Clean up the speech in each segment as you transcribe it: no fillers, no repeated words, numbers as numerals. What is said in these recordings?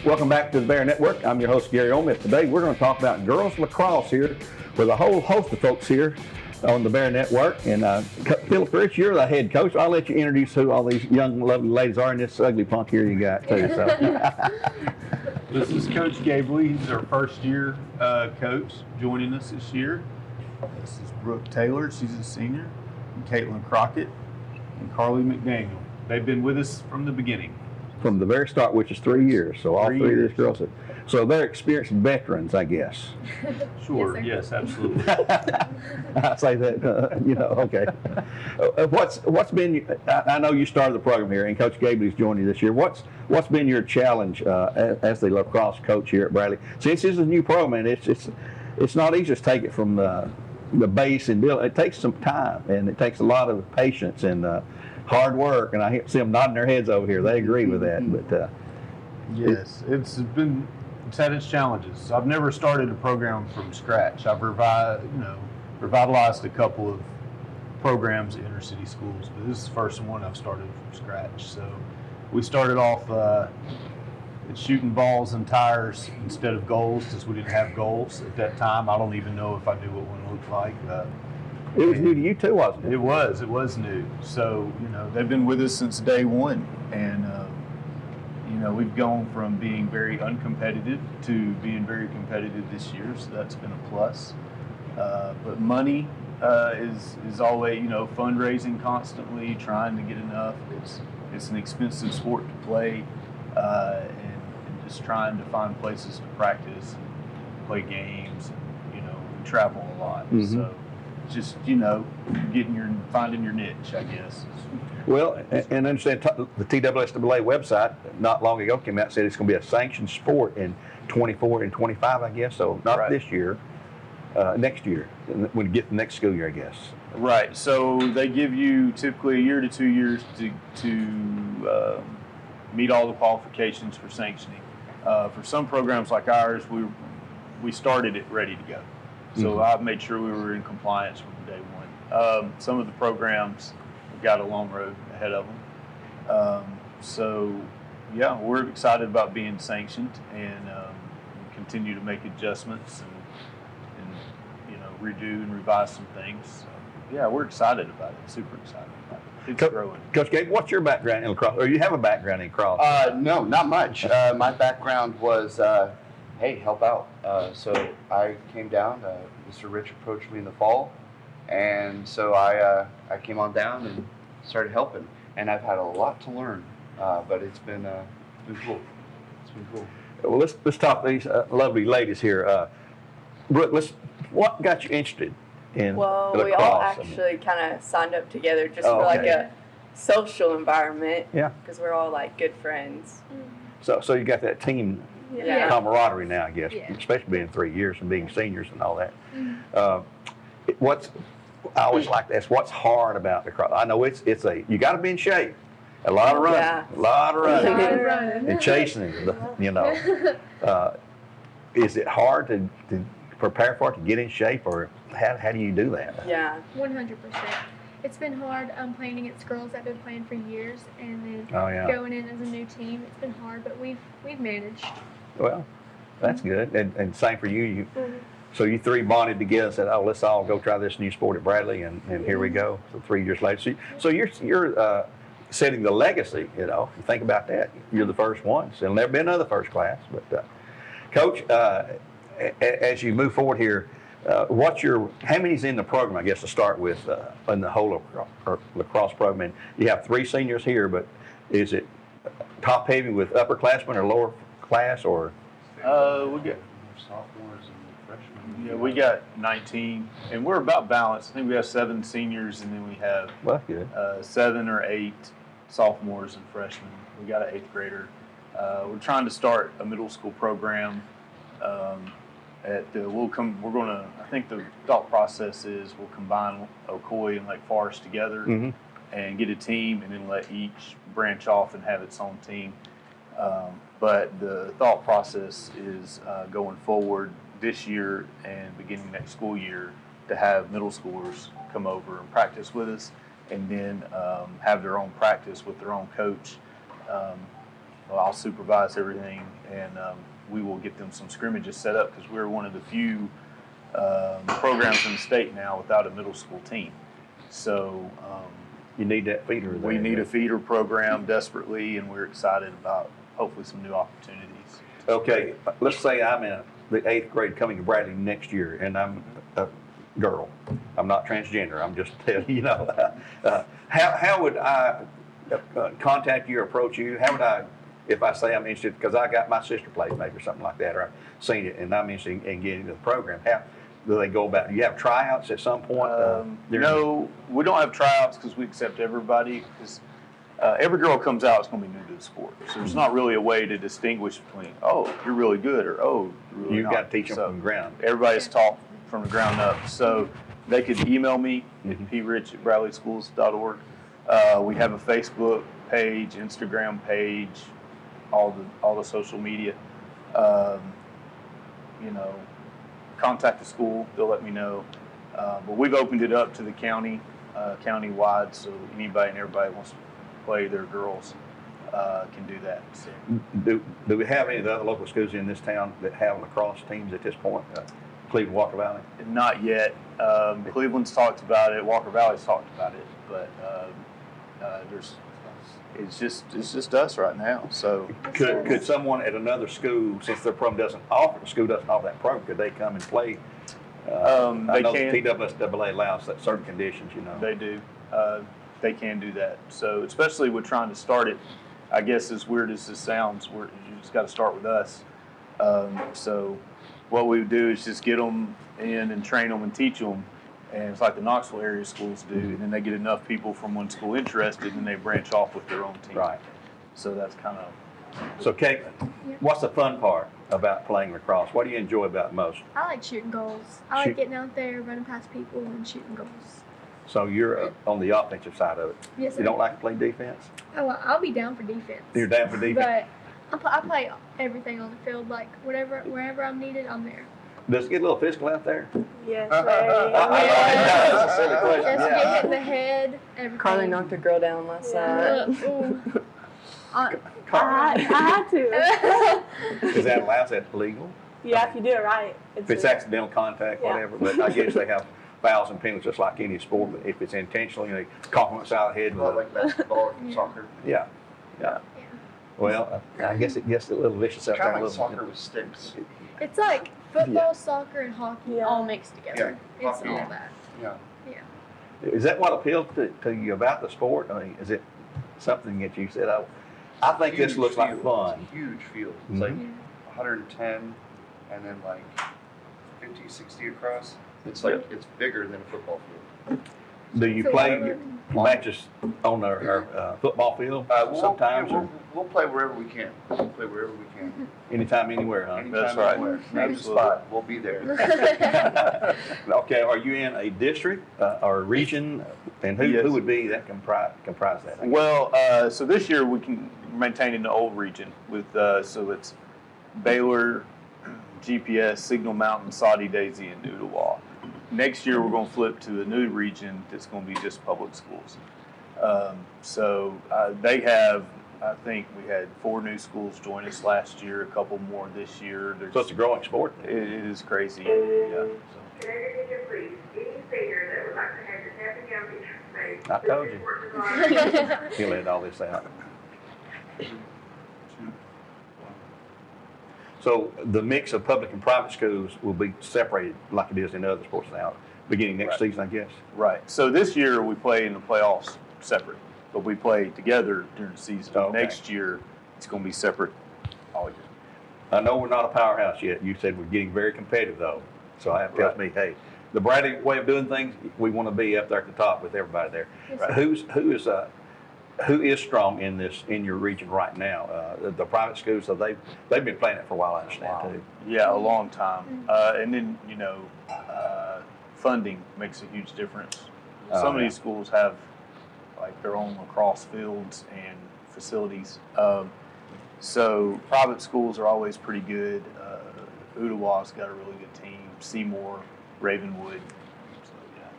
Welcome back to the Bear Network. I'm your host, Gary Ownbey. Today we're going to talk about girls lacrosse here with a whole host of folks here on the Bear Network. And Philip Rich, you're the head coach. I'll let you introduce who all these young, lovely ladies are, and this ugly punk here you got too. So. This is Coach Gable. He's our first year coach joining us this year. This is Brooke Taylor. She's a senior. And Caitlin Crockett and Carly McDaniel. They've been with us from the beginning. From the very start, which is 3 years. So all 3 years. of these girls. So they're experienced veterans, I guess. Sure. Yes, absolutely. I say that, okay. What's been? I know you started the program here, and Coach Gable's joined you this year. What's been your challenge as the lacrosse coach here at Bradley? Since this is a new program, it's not easy to take it from the base and build. It takes some time, and it takes a lot of patience and hard work. And I see them nodding their heads over here. They agree with that. But yes, it's had its challenges. I've never started a program from scratch. I've revitalized a couple of programs at inner city schools, but this is the first one I've started from scratch. So we started off shooting balls and tires instead of goals, because we didn't have goals at that time. I don't even know if I knew what one looked like. It was new to you too, wasn't it? It was new. So, they've been with us since day one. And, we've gone from being very uncompetitive to being very competitive this year. So that's been a plus. But money is always, fundraising constantly, trying to get enough. It's an expensive sport to play, and just trying to find places to practice and play games. And, we travel a lot. Mm-hmm. So just, finding your niche, I guess. Well, and understand the TWSAA website not long ago came out and said it's going to be a sanctioned sport in 24 and 25, I guess. So not right. This year, next year, when we get the next school year, I guess. Right. So they give you typically a year to 2 years to meet all the qualifications for sanctioning. For some programs like ours, we started it ready to go. So mm-hmm. I made sure we were in compliance from day one. Some of the programs got a long road ahead of them. We're excited about being sanctioned and continue to make adjustments and redo and revise some things. So, we're excited about it. Super excited about it. It's growing. Coach Gabe, what's your background in lacrosse? Or you have a background in lacrosse? No, not much. My background was, help out. So I came down. Mr. Rich approached me in the fall. And so I came on down and started helping, and I've had a lot to learn, but it's been cool. It's been cool. Well, let's talk to these lovely ladies here. Brooke, what got you interested in lacrosse? We all actually kind of signed up together just for like a social environment. Yeah. Because we're all like good friends. So you got that team camaraderie now, I guess, especially being 3 years and being seniors and all that. I always like to ask, what's hard about lacrosse? I know you got to be in shape. A lot of running, and chasing. Is it hard to prepare for it, to get in shape, or how do you do that? Yeah, 100%. It's been hard playing against girls that have been playing for years, and then going in as a new team. It's been hard, but we've managed. Well, that's good, and same for you. So you three bonded together and said, "Oh, let's all go try this new sport at Bradley," and here we go. So 3 years later, so you're setting the legacy. You think about that. You're the first ones. There'll never be another first class. But Coach, as you move forward here, how many's in the program? I guess to start with, in the whole lacrosse program. And you have 3 seniors here, but is it top heavy with upperclassmen or lower class, or? We got sophomores and freshmen. Yeah, we got 19, and we're about balanced. I think we have 7 seniors, and then we have 7 or 8 sophomores and freshmen. We got an 8th grader. We're trying to start a middle school program. I think the thought process is we'll combine Ocoee and Lake Forest together and get a team, and then let each branch off and have its own team. But the thought process is going forward this year and beginning next school year to have middle schoolers come over and practice with us, and then have their own practice with their own coach I'll supervise everything, and we will get them some scrimmages set up because we're one of the few programs in the state now without a middle school team. So you need that feeder. We need a feeder program desperately, and we're excited about hopefully some new opportunities. Okay, let's say I'm in the 8th grade coming to Bradley next year, and I'm a girl. I'm not transgender. I'm just telling you, how would I contact you or approach you? How would I, if I say I'm interested, because I got my sister plays maybe or something like that, or I've seen it and I'm interested in getting into the program. How do they go about it? Do you have tryouts at some point? No, we don't have tryouts because we accept everybody. Because every girl comes out is going to be new to the sport, so there's not really a way to distinguish between, oh, you're really good, or oh, you're really You've not. got to teach them from the ground. Everybody's taught from the ground up. So they could email me, prich@bradleyschools.org. We have a Facebook page, Instagram page, all the social media. Contact the school; they'll let me know. But we've opened it up to the county, county-wide, so anybody and everybody wants to play their girls can do that. So. Do we have any of the other local schools in this town that have lacrosse teams at this point? Cleveland, Walker Valley? Not yet. Cleveland's talked about it. Walker Valley's talked about it, but it's just us right now. So could someone at another school, since their program doesn't offer, the school doesn't offer that program, could they come and play? I know can. The TWSAA allows that certain conditions, They do. They can do that. So especially with trying to start it, I guess as weird as this sounds, you just got to start with us. So what we would do is just get them in and train them and teach them. And it's like the Knoxville area schools do. And then they get enough people from one school interested, and they branch off with their own team. Right. So that's kind of. So, Caitlin, what's the fun part about playing lacrosse? What do you enjoy about it most? I like shooting goals. I like getting out there, running past people, and shooting goals. So you're on the offensive side of it. Yes, sir. You don't like to play defense? Oh, well, I'll be down for defense. You're down for defense? But I play everything on the field. Like, wherever I'm needed, I'm there. Does it get a little physical out there? Yes, That's a silly question. Just get hit in the head, everything. Carly knocked a girl down last night. I had to. Is that allowed? Is that legal? Yeah, if you do it right. If it's accidental contact, whatever. But I guess they have fouls and penalties just like any sport. But if it's intentional, caught one side of the head. Well, like basketball or soccer. Yeah. Well, I guess it gets a little vicious out there. Kind of like soccer with sticks. It's like football, soccer, and hockey all mixed together. Yeah. It's all that. Yeah. Is that what appeals to you about the sport? I mean, is it something that you said, I think this looks like fun? It's a huge field. It's like 110 and then like 50, 60 across. It's like it's bigger than a football field. Do you play matches on our football field sometimes? We'll play wherever we can. We'll play wherever we can. Anytime, anywhere, huh? Anytime, That's right. anywhere. Name the spot. We'll be there. Okay, are you in a district or a region? And who would be that comprise that? Well, so this year we can maintain in the old region with so it's Baylor, GPS, Signal Mountain, Saudi Daisy, and Ottawa. Next year we're going to flip to a new region that's going to be just public schools. So they have, I think we had 4 new schools join us last year, a couple more this year. So it's a growing sport. It is crazy. Yeah. So. Can I get your please? Any senior that would like to have your tapping young picture made. I told you. He'll let all this out. So the mix of public and private schools will be separated like it is in other sports now, beginning next season, I guess. Right. So this year we play in the playoffs separate, but we play together during the season. Okay. Next year it's going to be separate all year. I know we're not a powerhouse yet. You said we're getting very competitive, though. So that tells me, hey, the Bradley way of doing things, we want to be up there at the top with everybody there. Yes, Who is strong in your region right now? The private schools, so they've been playing it for a while, I understand too. Yeah, a long time. And then funding makes a huge difference. Some of these schools have like their own lacrosse fields and facilities. So private schools are always pretty good. Ottawa's got a really good team. Seymour, Ravenwood. So, yeah.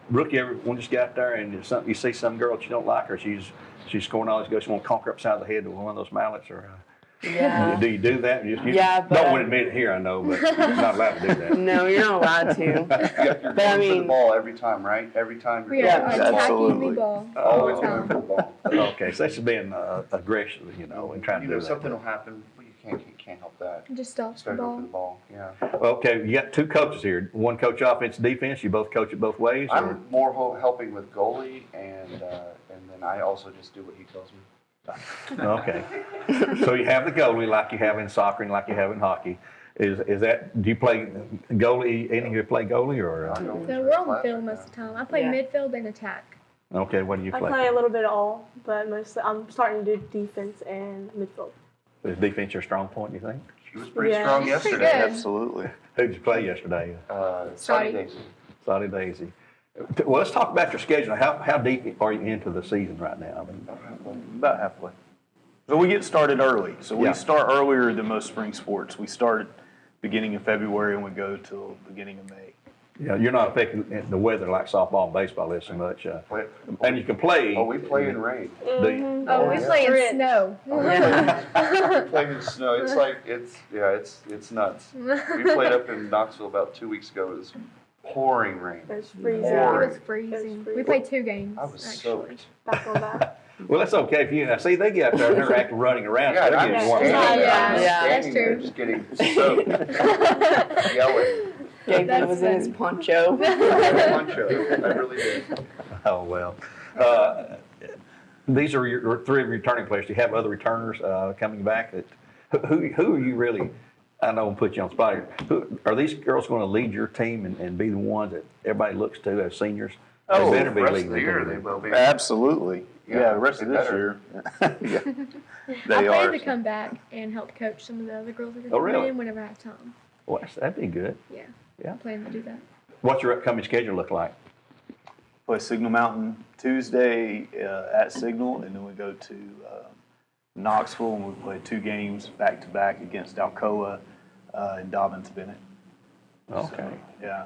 Brooke, you ever just get out there and you see some girl that you don't like her, she's she's scoring all these goals. She want to conquer upside the head with one of those mallets, or Yeah. do you do that? You Yeah, but don't want to admit it here, I know, but you're not allowed to do that. No, you're not allowed to. You're But I going for the mean, ball every time, right? Every time you're We going. are Yeah, attacking absolutely. the ball. Always all going the for the time. ball. Okay, so that's just being aggressive, and trying to do that. Something will happen, but you can't help that. Just stops Just the gotta go for ball. the ball, yeah. Well, okay, you got two coaches here. One coach offense, defense. You both coach it both ways? Or? I'm more helping with goalie, and then I also just do what he tells me. Okay. So you have the goalie like you have in soccer and like you have in hockey. Is that, do you play goalie, any of you play goalie or? So we're on the field most of the time. I play Yeah. midfield and attack. Okay, what do you I play? play a little bit of all, but mostly I'm starting to do defense and midfield. Is defense your strong point, you think? She was pretty Yeah. strong Pretty yesterday. good. Absolutely. Who'd you play yesterday? Sunny Scotty. Daisy. Saudi Daisy. Well, let's talk about your schedule. How deep are you into the season right now? I mean, About halfway. So we get started early. So we Yeah. start earlier than most spring sports. We start at beginning of February and we go till beginning of May. yeah, you're not affecting the weather like softball and baseball is so much. And you can play. Oh, we play in rain. Do you? Oh, we yeah. play in Rich. snow. We play in snow. It's like it's nuts. We played up in Knoxville about 2 weeks ago. It was pouring rain. It's freezing. It Pouring. was freezing. freezing. We played 2 games. I was actually. soaked. Back on that. Well, that's okay if you see they get out there and they're actually running around. Yeah, so they're I'm getting just warmed standing up. there. Yeah, I'm yeah, standing that's there true. just getting soaked, yelling. Gabe That's was in his funny. poncho. Poncho. I really did. Oh well. These are your 3 returning players. Do you have other returners coming back? Who are you really? I know I'm put you on the spot here. Who, are these girls going to lead your team and be the ones that everybody looks to as seniors? Oh, they better be the rest leading of the year they team. will be. Absolutely. Yeah, the rest they of this better. year. Yeah. I They plan are. to come back and help coach some of the other girls that are Oh, coming really? in whenever I have time. Well, that'd be good. Yeah. Yeah. I plan to do that. What's your upcoming schedule look like? Play Signal Mountain Tuesday at Signal, and then we go to Knoxville and we play 2 games back to back against Alcoa and Dobbins Bennett. Okay. So, yeah.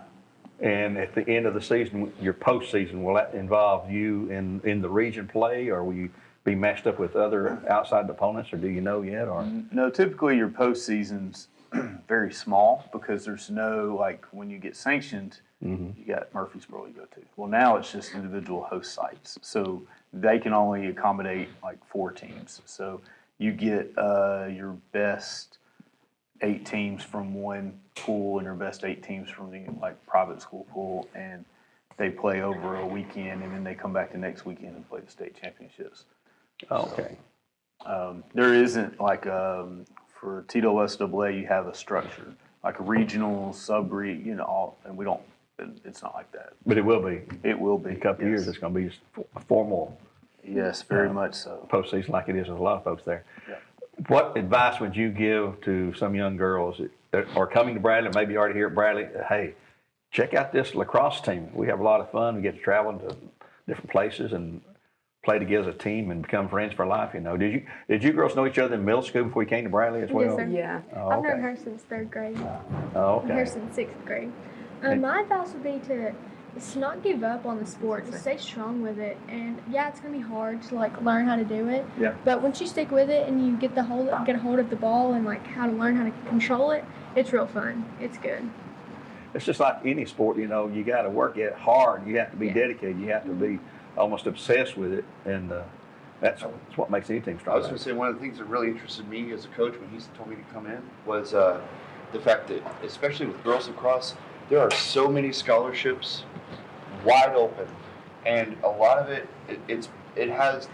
And at the end of the season, your postseason, will that involve you in the region play, or will you be matched up with other outside opponents, or do you know yet? Or No, typically your postseason's very small because there's no, like, when you get sanctioned, you got Murfreesboro you go to. Well, now it's just individual host sites. So they can only accommodate like 4 teams. So you get your best 8 teams from one pool and your best 8 teams from the like private school pool, and they play over a weekend, and then they come back the next weekend and play the state championships. okay. There isn't like for Tito SAA, you have a structure like a regional, all, and we don't. It's not like that. But it will be. It will be In a couple of years, it's going to be a formal Yes, very much so. postseason like it is with a lot of folks there. Yeah. What advice would you give to some young girls that are coming to Bradley, maybe already here at Bradley? Hey, check out this lacrosse team. We have a lot of fun. We get to travel to different places and play together as a team and become friends for life. You know, did you girls know each other in middle school before you came to Bradley as well? Yes, sir. Yeah. Oh, I've okay. known her since 3rd grade. Oh, Known her okay. since 6th grade. My advice would be to not give up on the sport. Just stay strong with it. And yeah, it's gonna be hard to like learn how to do it. Yeah. But once you stick with it and you get a hold of the ball and like how to learn how to control it, it's real fun. It's good. It's just like any sport, you know, you got to work at it hard. You have to be Yeah. dedicated. You have to be almost obsessed with it. And that's what makes any team I strong. was going to say one of the things that really interested me as a coach when he told me to come in was the fact that, especially with girls lacrosse, there are so many scholarships wide open, and a lot of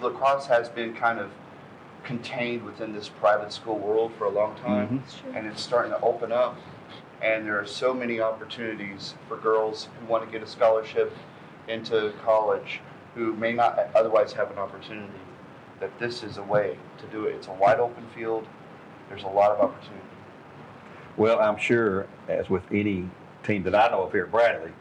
lacrosse has been kind of contained within this private school world for a long time, It's true. and it's starting to open up. And there are so many opportunities for girls who want to get a scholarship into college who may not otherwise have an opportunity, that this is a way to do it. It's a wide open field. There's a lot of opportunity. Well, I'm sure, as with any team that I know of here at Bradley,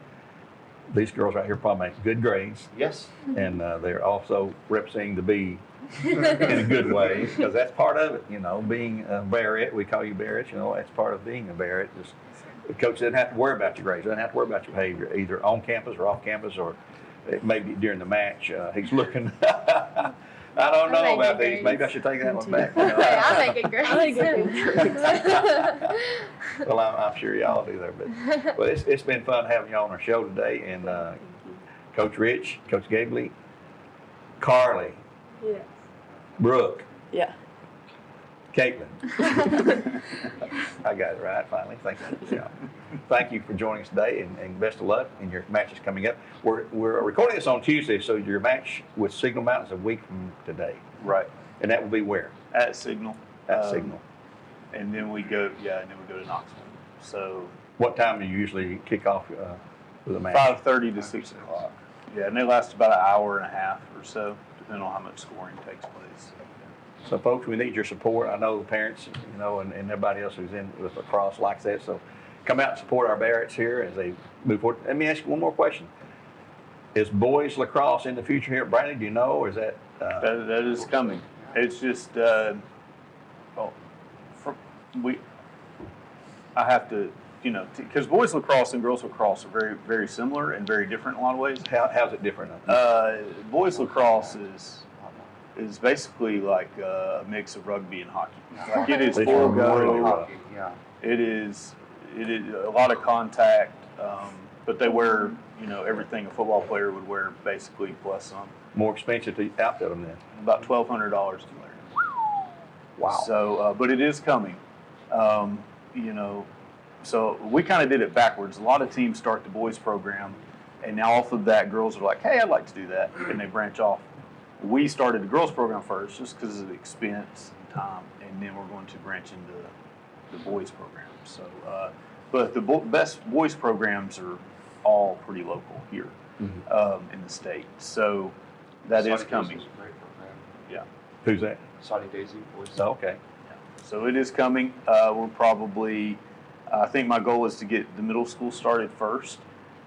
these girls right here probably make good grades, Yes. and they're also representing the B in a good way, because that's part of it, you know, being a Barrett. We call you Barrett, you know, that's part of being a Barrett. Just, the coach doesn't have to worry about your grades, doesn't have to worry about your behavior, either on campus or off campus, or it may be during the match. He's looking. I don't know I make about good these. Maybe I grades. should take that one back. Hey, I make it great. Well, I'm sure y'all do there, but it's been fun having y'all on our show today, and Coach Rich, Coach Gabley, Carly, Yes. Brooke, Yeah. Caitlin. I got it right finally. Thank you. Yeah. Thank you for joining us today, and best of luck in your matches coming up. We're recording this on Tuesday, so your match with Signal Mountain is a week from today, Right. and that will be where? At Signal. At Signal. And then we go, to Knoxville. So What time do you usually kick off with a match? 5:30 to 6 o'clock. Yeah, and they last about an hour and a half or so, depending on how much scoring takes place. So, folks, we need your support. I know the parents, and everybody else who's in with lacrosse likes that. So, come out and support our Barretts here as they move forward. Let me ask you one more question: is boys lacrosse in the future here at Bradley? Do you know, or is that? That is coming. It's just, I have to, because boys lacrosse and girls lacrosse are very, very similar and very different in a lot of ways. How's it different? Boys lacrosse is basically like a mix of rugby and hockey. Like it is They full really go. rough. Yeah. It is a lot of contact, but they wear, everything a football player would wear basically plus some. More expensive to outfit them then. About $1,200 to wear. Wow. So, but it is coming. So we kind of did it backwards. A lot of teams start the boys program, and now off of that, girls are like, hey, I'd like to do that, and they branch off. We started the girls program first just because of the expense and time, and then we're going to branch into the boys program. So, but the best boys programs are all pretty local here in the state. So that is coming. Yeah. Who's that? Saudi Daisy boys. Oh, okay. So it is coming. We're probably, I think my goal is to get the middle school started first,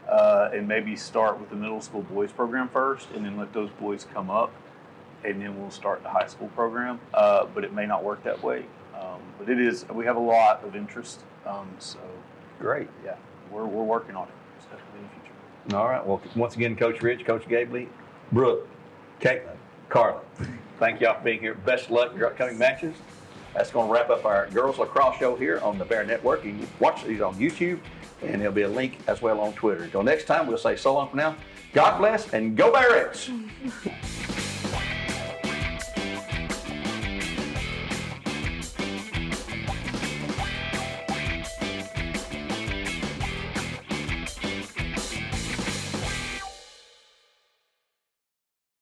and maybe start with the middle school boys program first, and then let those boys come up, and then we'll start the high school program. But it may not work that way. But we have a lot of interest. So Great. yeah, we're working on it. It's definitely in the future. All right. Well, once again, Coach Rich, Coach Gabley, Brooke, Caitlin, Carly, thank y'all for being here. Best of luck in your upcoming matches. That's going to wrap up our girls lacrosse show here on the Bear Network. You can watch these on YouTube, and there'll be a link as well on Twitter. Until next time, we'll say so long for now. God bless, and go Barretts!